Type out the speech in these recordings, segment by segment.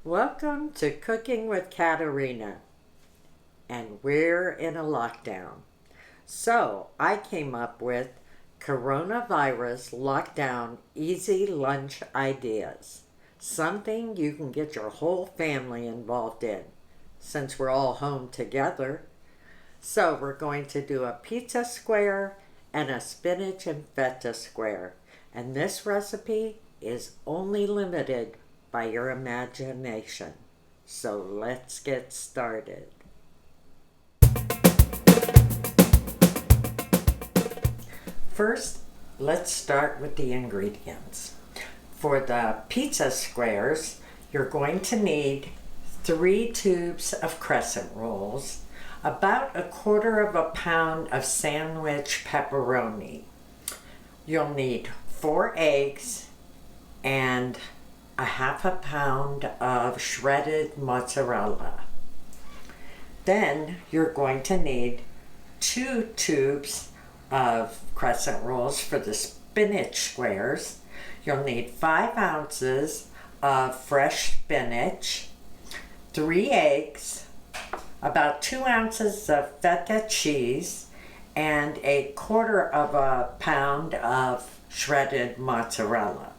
Welcome to Cooking with Katerina, and we're in a lockdown. So I came up with coronavirus lockdown easy lunch ideas. Something you can get your whole family involved in, since we're all home together. So we're going to do a pizza square and a spinach and feta square. And this recipe is only limited by your imagination. So let's get started. First, let's start with the ingredients. For the pizza squares, you're going to need 3 tubes of crescent rolls, about 1/4 pound of sandwich pepperoni. You'll need 4 eggs and 1/2 pound of shredded mozzarella. Then you're going to need 2 tubes of crescent rolls for the spinach squares. You'll need 5 ounces of fresh spinach, 3 eggs, about 2 ounces of feta cheese, and 1/4 pound of shredded mozzarella.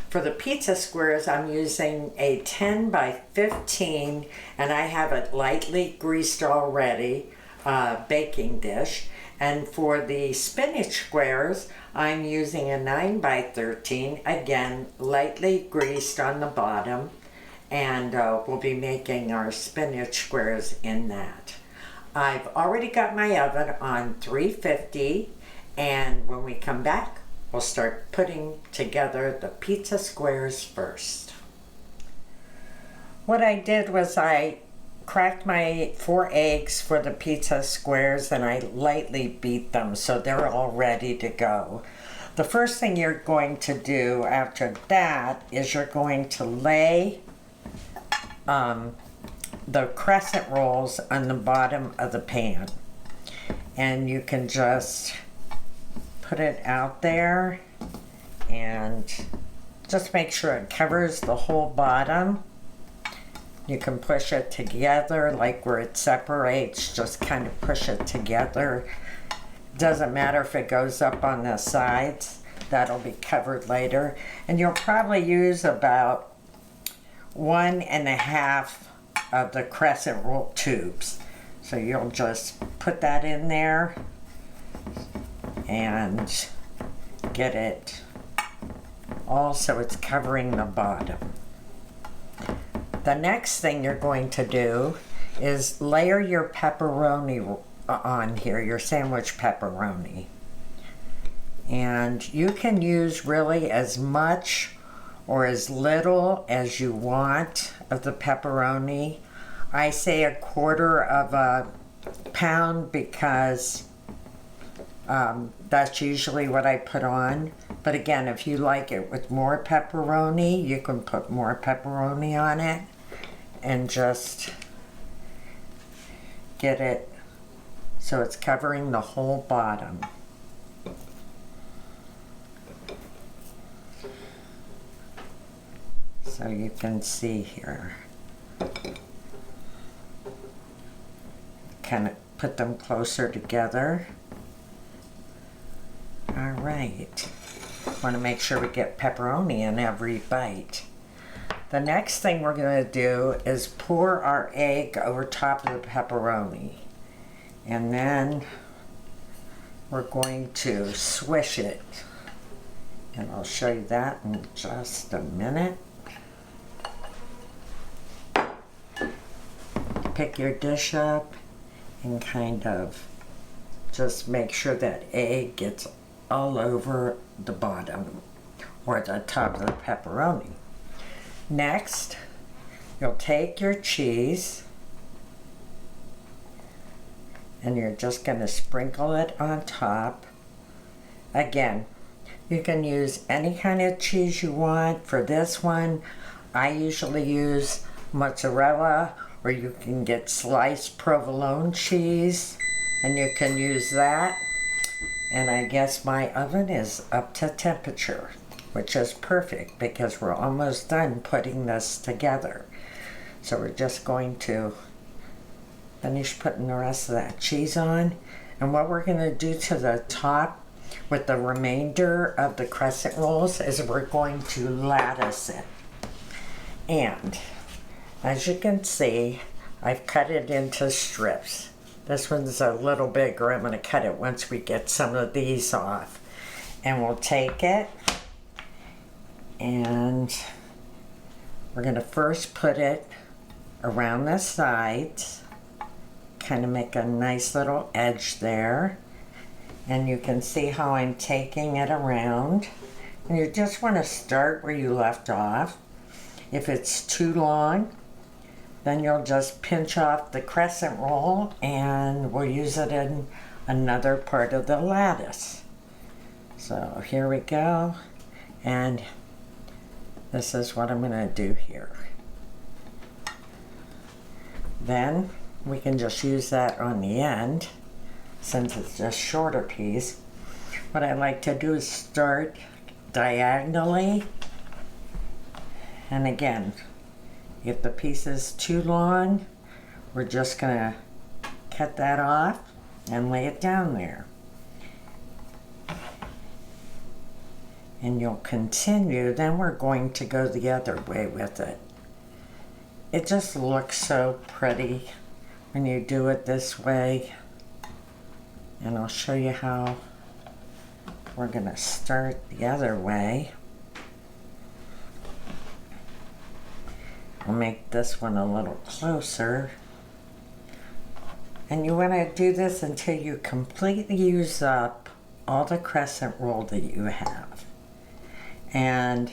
For the pizza squares, I'm using a 10 by 15, and I have it lightly greased already, baking dish. And for the spinach squares, I'm using a 9 by 13, again, lightly greased on the bottom. And we'll be making our spinach squares in that. I've already got my oven on 350, and when we come back, we'll start putting together the pizza squares first. What I did was I cracked my 4 eggs for the pizza squares, and I lightly beat them so they're all ready to go. The first thing you're going to do after that is you're going to lay the crescent rolls on the bottom of the pan, and you can just put it out there and just make sure it covers the whole bottom. You can push it together, like where it separates, just kind of push it together. Doesn't matter if it goes up on the sides, that'll be covered later. And you'll probably use about 1.5 of the crescent roll tubes. So you'll just put that in there and get it all so it's covering the bottom. The next thing you're going to do is layer your pepperoni on here, your sandwich pepperoni. And you can use really as much or as little as you want of the pepperoni. I say 1/4 pound because that's usually what I put on. But again, if you like it with more pepperoni, you can put more pepperoni on it and just get it so it's covering the whole bottom. So you can see here. Kind of put them closer together. All right. Want to make sure we get pepperoni in every bite. The next thing we're going to do is pour our egg over top of the pepperoni. And then we're going to swish it. And I'll show you that in just a minute. Pick your dish up and kind of just make sure that egg gets all over the bottom or the top of the pepperoni. Next, you'll take your cheese and you're just going to sprinkle it on top. Again, you can use any kind of cheese you want. For this one, I usually use mozzarella, or you can get sliced provolone cheese and you can use that. And I guess my oven is up to temperature. which is perfect because we're almost done putting this together. So we're just going to finish putting the rest of that cheese on. And what we're going to do to the top with the remainder of the crescent rolls is we're going to lattice it. And as you can see, I've cut it into strips. This one's a little bigger. I'm going to cut it once we get some of these off. And we'll take it and we're going to first put it around the sides, kind of make a nice little edge there. And you can see how I'm taking it around. And you just want to start where you left off. If it's too long, then you'll just pinch off the crescent roll and we'll use it in another part of the lattice. So here we go. And this is what I'm going to do here. Then we can just use that on the end since it's a shorter piece. What I like to do is start diagonally. And again, if the piece is too long, we're just going to cut that off and lay it down there. And you'll continue, then we're going to go the other way with it. It just looks so pretty when you do it this way. And I'll show you how we're going to start the other way. I'll make this one a little closer. And you want to do this until you completely use up all the crescent roll that you have. And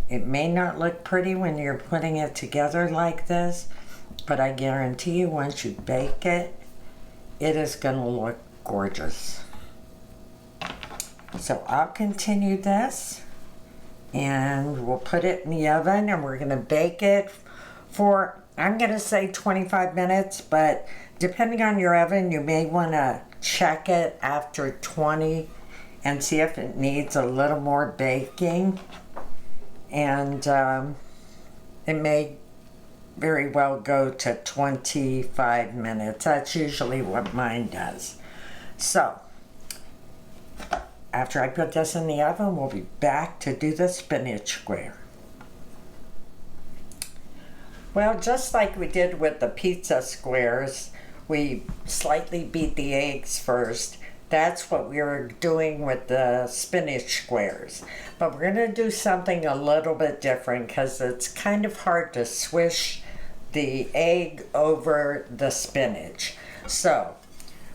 it may not look pretty when you're putting it together like this, but I guarantee you once you bake it, it is going to look gorgeous. So I'll continue this and we'll put it in the oven and we're going to bake it for, I'm going to say 25 minutes, but depending on your oven, you may want to check it after 20 and see if it needs a little more baking. And it may very well go to 25 minutes. That's usually what mine does. So, after I put this in the oven, we'll be back to do the spinach square. Well, just like we did with the pizza squares, we slightly beat the eggs first. That's what we were doing with the spinach squares. But we're going to do something a little bit different because it's kind of hard to swish the egg over the spinach. So,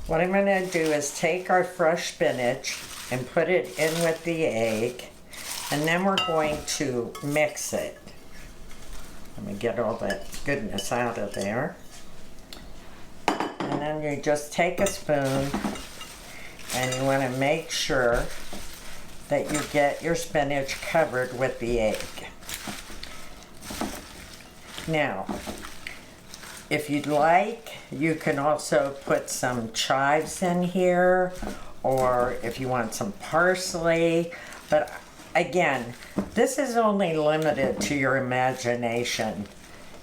what I'm going to do is take our fresh spinach and put it in with the egg, and then we're going to mix it. Let me get all that goodness out of there. And then you just take a spoon and you want to make sure that you get your spinach covered with the egg. Now, if you'd like, you can also put some chives in here, or if you want some parsley, but again, this is only limited to your imagination.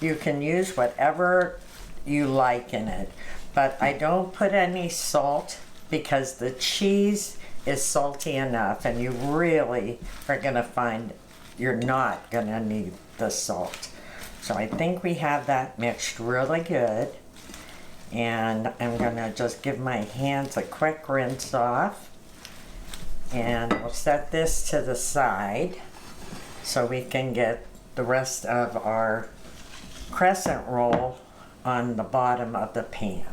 You can use whatever you like in it, but I don't put any salt because the cheese is salty enough and you really are going to find you're not going to need the salt. So I think we have that mixed really good. And I'm going to just give my hands a quick rinse off. And we'll set this to the side so we can get the rest of our crescent roll on the bottom of the pan.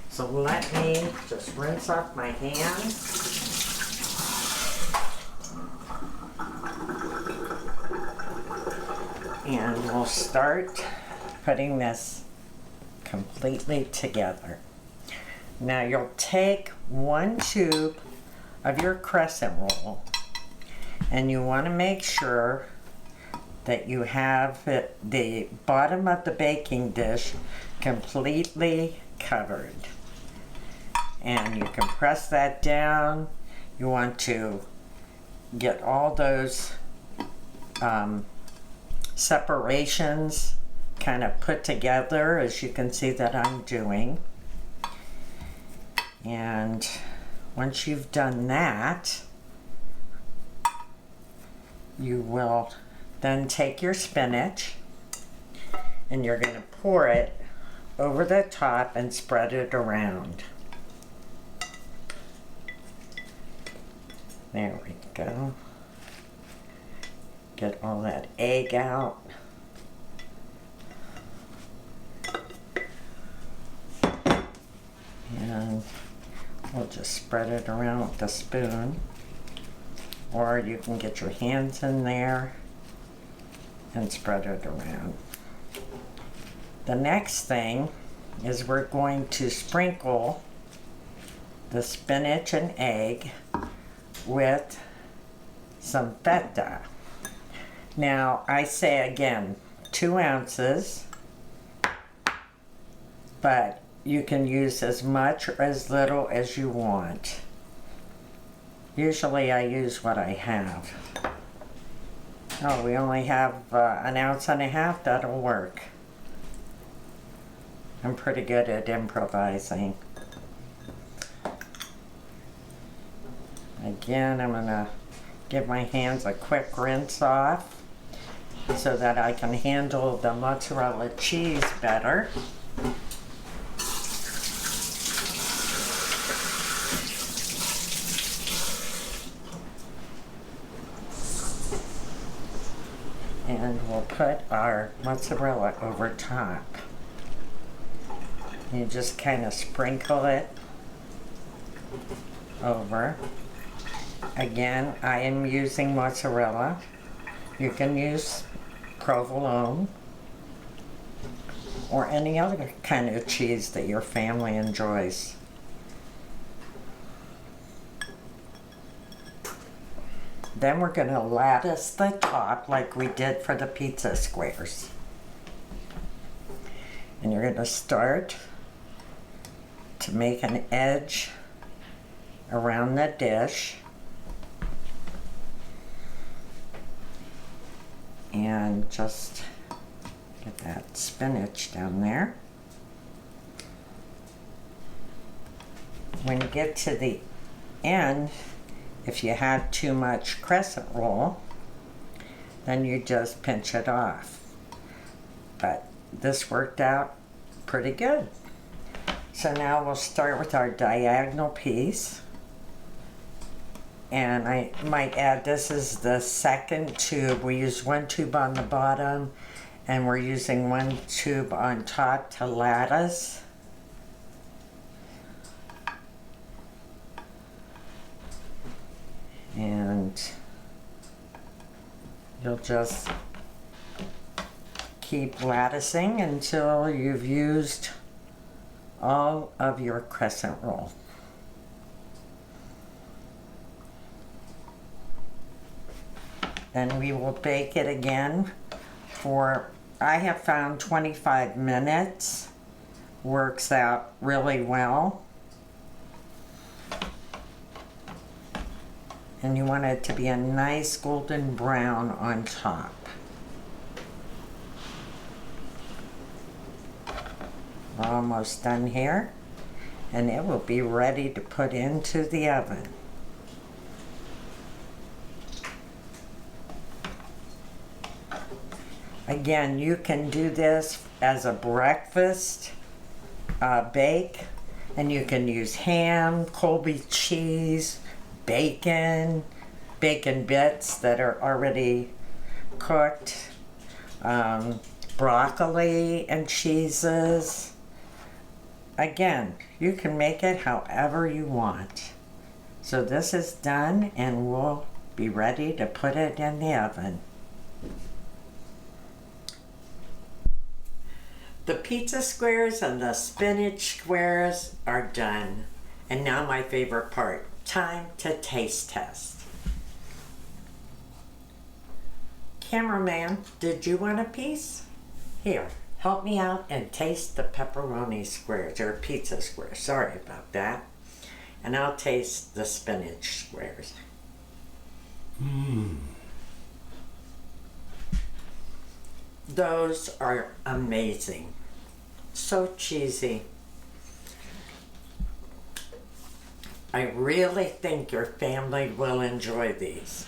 So let me just rinse off my hands. And we'll start putting this completely together. Now you'll take 1 tube of your crescent roll and you want to make sure that you have the bottom of the baking dish completely covered. And you can press that down. You want to get all those separations kind of put together, as you can see that I'm doing. And once you've done that, you will then take your spinach and you're going to pour it over the top and spread it around. There we go. Get all that egg out. And we'll just spread it around with the spoon. Or you can get your hands in there and spread it around. The next thing is we're going to sprinkle the spinach and egg with some feta. Now, I say again, 2 ounces, but you can use as much or as little as you want. Usually I use what I have. Oh, we only have 1.5 ounces, that'll work. I'm pretty good at improvising. Again, I'm gonna give my hands a quick rinse off so that I can handle the mozzarella cheese better. And we'll put our mozzarella over top. You just kind of sprinkle it over. Again, I am using mozzarella. You can use provolone or any other kind of cheese that your family enjoys. Then we're going to lattice the top like we did for the pizza squares. And you're going to start to make an edge around the dish. And just get that spinach down there. When you get to the end, if you have too much crescent roll, then you just pinch it off. But this worked out pretty good. So now we'll start with our diagonal piece. And I might add, this is the second tube. We use 1 tube on the bottom, and we're using 1 tube on top to lattice. And you'll just keep latticing until you've used all of your crescent roll. Then we will bake it again for, I have found 25 minutes. Works out really well. And you want it to be a nice golden brown on top. We're almost done here, and it will be ready to put into the oven. Again, you can do this as a breakfast bake, and you can use ham, Colby cheese, bacon bits that are already cooked, broccoli and cheeses. Again, you can make it however you want. So this is done, and we'll be ready to put it in the oven. The pizza squares and the spinach squares are done. And now my favorite part, time to taste test. Cameraman, did you want a piece? Here, help me out and taste the pepperoni squares, or pizza squares, sorry about that. And I'll taste the spinach squares. Those are amazing. So cheesy. I really think your family will enjoy these.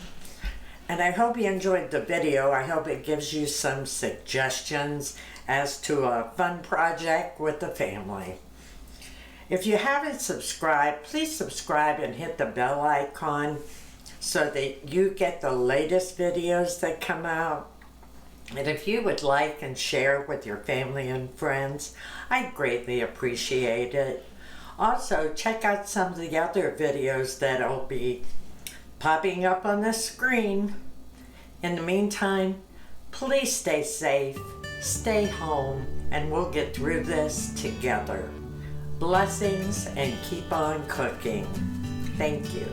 And I hope you enjoyed the video. I hope it gives you some suggestions as to a fun project with the family. If you haven't subscribed, please subscribe and hit the bell icon so that you get the latest videos that come out. And if you would like and share with your family and friends, I'd greatly appreciate it. Also, check out some of the other videos that'll be popping up on the screen. In the meantime, please stay safe, stay home, and we'll get through this together. Blessings and keep on cooking. Thank you.